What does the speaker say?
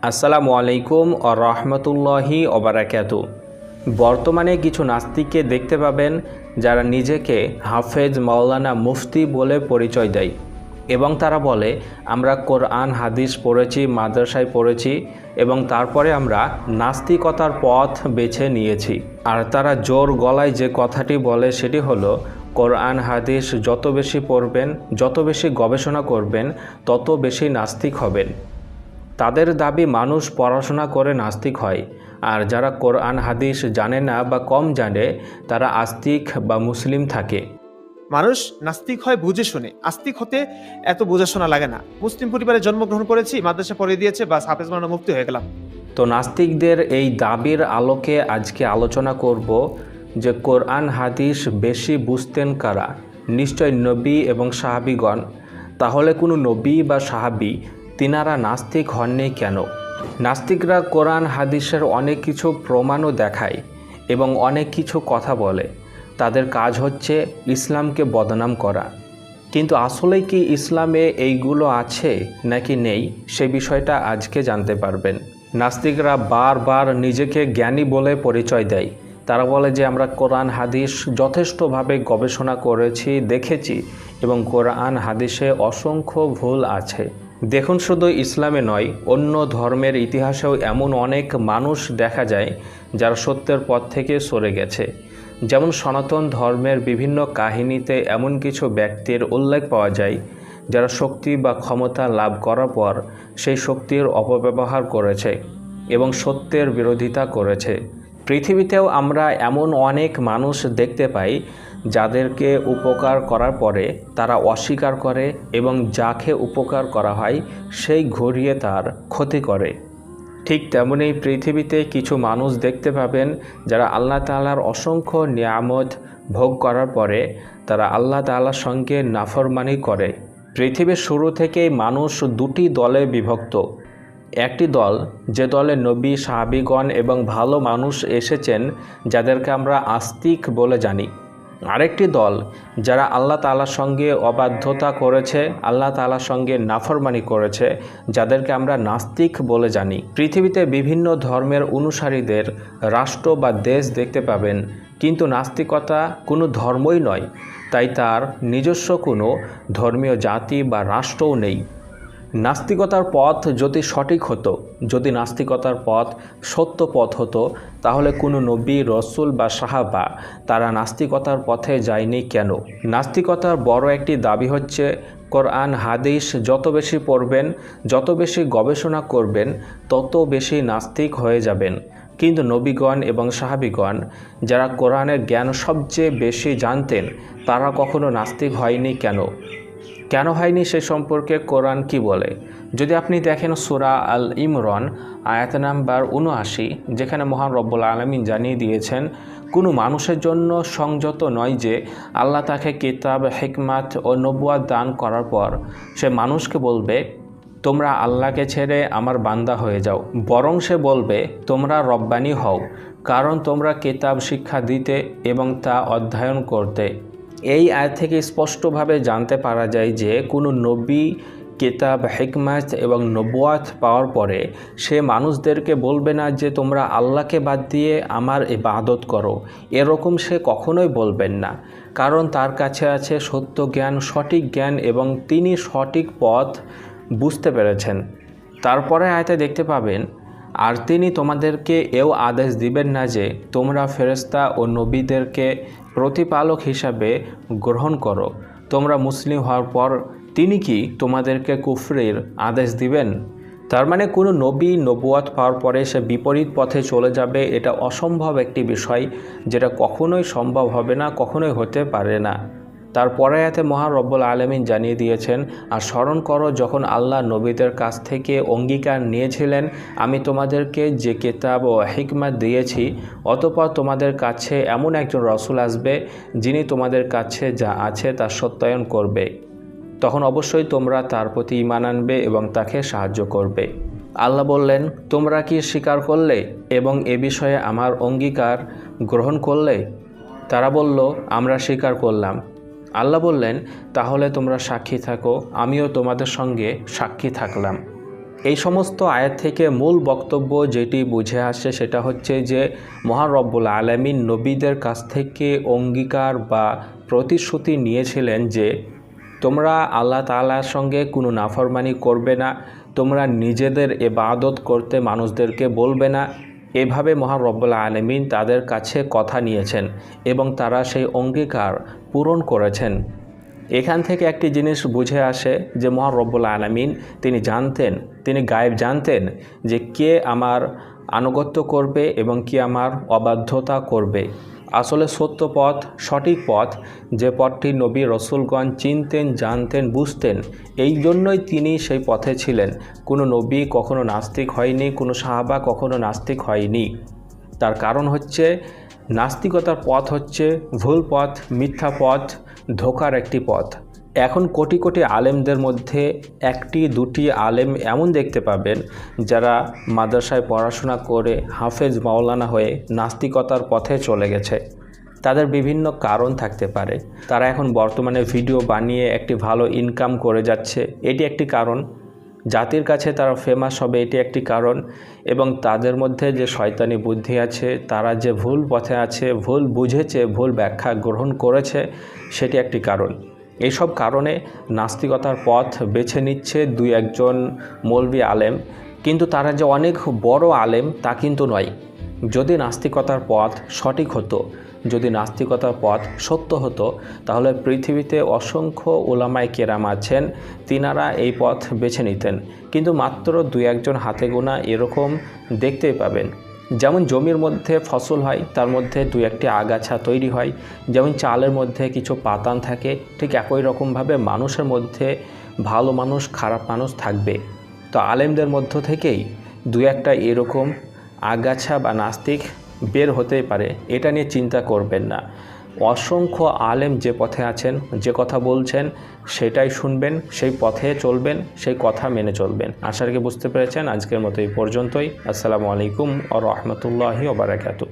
আসসালামু আলাইকুম ও রহমতুল্লাহি ওবারাকাতু। বর্তমানে কিছু নাস্তিককে দেখতে পাবেন যারা নিজেকে হাফেজ, মাওলানা, মুফতি বলে পরিচয় দেয় এবং তারা বলে আমরা কোরআন হাদিস পড়েছি, মাদ্রাসায় পড়েছি এবং তারপরে আমরা নাস্তিকতার পথ বেছে নিয়েছি। আর তারা জোর গলায় যে কথাটি বলে সেটি হলো কোরআন হাদিস যত বেশি পড়বেন, যত বেশি গবেষণা করবেন, তত বেশি নাস্তিক হবেন। তাদের দাবি মানুষ পড়াশোনা করে নাস্তিক হয়, আর যারা কোরআন হাদিস জানে না বা কম জানে তারা আস্তিক বা মুসলিম থাকে। মানুষ নাস্তিক হয় বুঝে শুনে, আস্তিক হতে এত বোঝাশোনা লাগে না। মুসলিম পরিবারে জন্মগ্রহণ করেছি, মাদ্রাসা পড়ে দিয়েছে, বাস হাফেজ মাওলানা মুফতি হয়ে গেলাম। তো নাস্তিকদের এই দাবির আলোকে আজকে আলোচনা করব যে কোরআন হাদিস বেশি বুঝতেন কারা? নিশ্চয় নবী এবং সাহাবীগণ। তাহলে কোনো নবী বা সাহাবী তিনারা নাস্তিক হননি কেন? নাস্তিকরা কোরআন হাদিসের অনেক কিছু প্রমাণও দেখায় এবং অনেক কিছু কথা বলে। তাদের কাজ হচ্ছে ইসলামকে বদনাম করা। কিন্তু আসলেই কি ইসলামে এইগুলো আছে নাকি নেই, সে বিষয়টা আজকে জানতে পারবেন। নাস্তিকরা বারবার নিজেকে জ্ঞানী বলে পরিচয় দেয়। তারা বলে যে আমরা কোরআন হাদিস যথেষ্টভাবে গবেষণা করেছি, দেখেছি এবং কোরআন হাদিসে অসংখ্য ভুল আছে। দেখুন, শুধু ইসলামে নয়, অন্য ধর্মের ইতিহাসেও এমন অনেক মানুষ দেখা যায় যারা সত্যের পথ থেকে সরে গেছে। যেমন সনাতন ধর্মের বিভিন্ন কাহিনীতে এমন কিছু ব্যক্তির উল্লেখ পাওয়া যায় যারা শক্তি বা ক্ষমতা লাভ করার পর সেই শক্তির অপব্যবহার করেছে এবং সত্যের বিরোধিতা করেছে। পৃথিবীতেও আমরা এমন অনেক মানুষ দেখতে পাই যাদেরকে উপকার করার পরে তারা অস্বীকার করে এবং যাকে উপকার করা হয় সেই ঘুরিয়ে তার ক্ষতি করে। ঠিক তেমনি পৃথিবীতে কিছু মানুষ দেখতে পাবেন যারা আল্লাহ তাআলার অসংখ্য নিয়ামত ভোগ করার পরে তারা আল্লাহ তাআলার সঙ্গে নাফরমানি করে। পৃথিবীর শুরু থেকেই মানুষ দুটি দলে বিভক্ত। একটি দল, যে দলে নবী, সাহাবীগণ এবং ভালো মানুষ এসেছেন যাদেরকে আমরা আস্তিক বলে জানি। আরেকটি দল যারা আল্লাহ তাআলার সঙ্গে অবাধ্যতা করেছে, আল্লাহ তাআলার সঙ্গে নাফরমানি করেছে, যাদেরকে আমরা নাস্তিক বলে জানি। পৃথিবীতে বিভিন্ন ধর্মের অনুসারীদের রাষ্ট্র বা দেশ দেখতে পাবেন, কিন্তু নাস্তিকতা কোনো ধর্মই নয়, তাই তার নিজস্ব কোনো ধর্মীয় জাতি বা রাষ্ট্রও নেই। নাস্তিকতার পথ যদি সঠিক হতো, যদি নাস্তিকতার পথ সত্য পথ হতো, তাহলে কোনো নবী, রসুল বা সাহাবা তারা নাস্তিকতার পথে যায়নি কেন? নাস্তিকতার বড় একটি দাবি হচ্ছে কোরআন হাদিস যত বেশি পড়বেন, যত বেশি গবেষণা করবেন, তত বেশি নাস্তিক হয়ে যাবেন। কিন্তু নবীগণ এবং সাহাবীগণ যারা কোরআনের জ্ঞান সবচেয়ে বেশি জানতেন, তারা কখনো নাস্তিক হয়নি কেন? কেন হয়নি সে সম্পর্কে কোরআন কি বলে? যদি আপনি দেখেন সূরা আল ইমরান আয়াত নাম্বার ৭৯, যেখানে মহান রব্বুল আলামিন জানিয়ে দিয়েছেন কোনো মানুষের জন্য সংযত নয় যে আল্লাহ তাকে কিতাব, হিকমাত ও নবুয়াত দান করার পর সে মানুষকে বলবে তোমরা আল্লাহকে ছেড়ে আমার বান্দা হয়ে যাও, বরং সে বলবে তোমরা রব্বানি হও, কারণ তোমরা কিতাব শিক্ষা দিতে এবং তা অধ্যয়ন করতে। এই আয়াত থেকে স্পষ্টভাবে জানতে পারা যায় যে কোনো নবী কিতাব, হিকমাত এবং নবুয়াত পাওয়ার পরে সে মানুষদেরকে বলবে না যে তোমরা আল্লাহকে বাদ দিয়ে আমার ইবাদত করো, এরকম সে কখনোই বলবেন না, কারণ তার কাছে আছে সত্য জ্ঞান, সঠিক জ্ঞান এবং তিনি সঠিক পথ বুঝতে পেরেছেন। তারপরে আয়াতে দেখতে পাবেন আর তিনি তোমাদেরকে এও আদেশ দিবেন না যে তোমরা ফেরেশতা ও নবীদেরকে প্রতিপালক হিসাবে গ্রহণ করো। তোমরা মুসলিম হওয়ার পর তিনি কি তোমাদেরকে কুফরির আদেশ দিবেন? তার মানে কোনো নবী নবুয়াত পাওয়ার পরে সে বিপরীত পথে চলে যাবে, এটা অসম্ভব একটি বিষয়, যেটা কখনোই সম্ভব হবে না, কখনোই হতে পারে না। তারপরে এতে মহান রব্বুল আলামিন জানিয়ে দিয়েছেন আর স্মরণ করো যখন আল্লাহ নবীদের কাছ থেকে অঙ্গীকার নিয়েছিলেন আমি তোমাদেরকে যে কিতাব ও হিকমত দিয়েছি, অতঃপর তোমাদের কাছে এমন একজন রসুল আসবে যিনি তোমাদের কাছে যা আছে তা সত্যায়ন করবে, তখন অবশ্যই তোমরা তার প্রতি ঈমান আনবে এবং তাকে সাহায্য করবে। আল্লাহ বললেন তোমরা কি স্বীকার করলে এবং এ বিষয়ে আমার অঙ্গীকার গ্রহণ করলে? তারা বলল আমরা স্বীকার করলাম। আল্লাহ বললেন তাহলে তোমরা সাক্ষী থাকো, আমিও তোমাদের সঙ্গে সাক্ষী থাকলাম। এই সমস্ত আয়াত থেকে মূল বক্তব্য যেটি বুঝে আসে সেটা হচ্ছে যে মহান রব্বুল আলামিন নবীদের কাছ থেকে অঙ্গীকার বা প্রতিশ্রুতি নিয়েছিলেন যে তোমরা আল্লাহ তাআলার সঙ্গে কোনো নাফরমানি করবে না, তোমরা নিজেদের ইবাদত করতে মানুষদেরকে বলবে না। এভাবে মহান রব্বুল আলামিন তাদের কাছে কথা নিয়েছেন এবং তারা সেই অঙ্গীকার পূরণ করেছেন। এখান থেকে একটি জিনিস বুঝে আসে যে মহান রব্বুল আলামিন তিনি জানতেন, তিনি গায়েব জানতেন যে কে আমার আনুগত্য করবে এবং কে আমার অবাধ্যতা করবে। আসলে সত্য পথ, সঠিক পথ, যে পথটি নবী রসুলগণ চিনতেন, জানতেন, বুঝতেন, এই জন্যই তিনি সেই পথে ছিলেন। কোনো নবী কখনো নাস্তিক হয়নি, কোনো সাহাবা কখনো নাস্তিক হয়নি। তার কারণ হচ্ছে নাস্তিকতার পথ হচ্ছে ভুল পথ, মিথ্যা পথ, ধোঁকার একটি পথ। এখন কোটি কোটি আলেমদের মধ্যে একটি দুটি আলেম এমন দেখতে পাবেন যারা মাদ্রাসায় পড়াশোনা করে হাফেজ মাওলানা হয়ে নাস্তিকতার পথে চলে গেছে। তাদের বিভিন্ন কারণ থাকতে পারে। তারা এখন বর্তমানে ভিডিও বানিয়ে একটি ভালো ইনকাম করে যাচ্ছে, এটি একটি কারণ। জাতির কাছে তারা ফেমাস হবে, এটি একটি কারণ। এবং তাদের মধ্যে যে শয়তানি বুদ্ধি আছে, তারা যে ভুল পথে আছে, ভুল বুঝেছে, ভুল ব্যাখ্যা গ্রহণ করেছে, সেটি একটি কারণ। এইসব কারণে নাস্তিকতার পথ বেছে নিচ্ছে দুই একজন মৌলবি আলেম, কিন্তু তারা যে অনেক বড় আলেম তা কিন্তু নয়। যদি নাস্তিকতার পথ সঠিক হতো, যদি নাস্তিকতার পথ সত্য হতো, তাহলে পৃথিবীতে অসংখ্য উলামায়ে কেরাম আছেন, তিনারা এই পথ বেছে নিতেন। কিন্তু মাত্র দুই একজন হাতে গোনা এরকম দেখতেই পাবেন। যেমন জমির মধ্যে ফসল হয়, তার মধ্যে দুই একটি আগাছা তৈরি হয়, যেমন চালের মধ্যে কিছু পাতান থাকে, ঠিক একই রকমভাবে মানুষের মধ্যে ভালো মানুষ, খারাপ মানুষ থাকবে। তো আলেমদের মধ্য থেকেই দুই একটা এরকম আগাছা বা নাস্তিক বের হতেই পারে, এটা নিয়ে চিন্তা করবেন না। অসংখ্য আলেম যে পথে আছেন, যে কথা বলছেন, সেটাই শুনবেন, সেই পথে চলবেন, সেই কথা মেনে চলবেন। আশা করি বুঝতে পেরেছেন। আজকের মতো এই পর্যন্তই। আসসালামু আলাইকুম ওয়া রাহমাতুল্লাহি ওয়া বারাকাতুহু।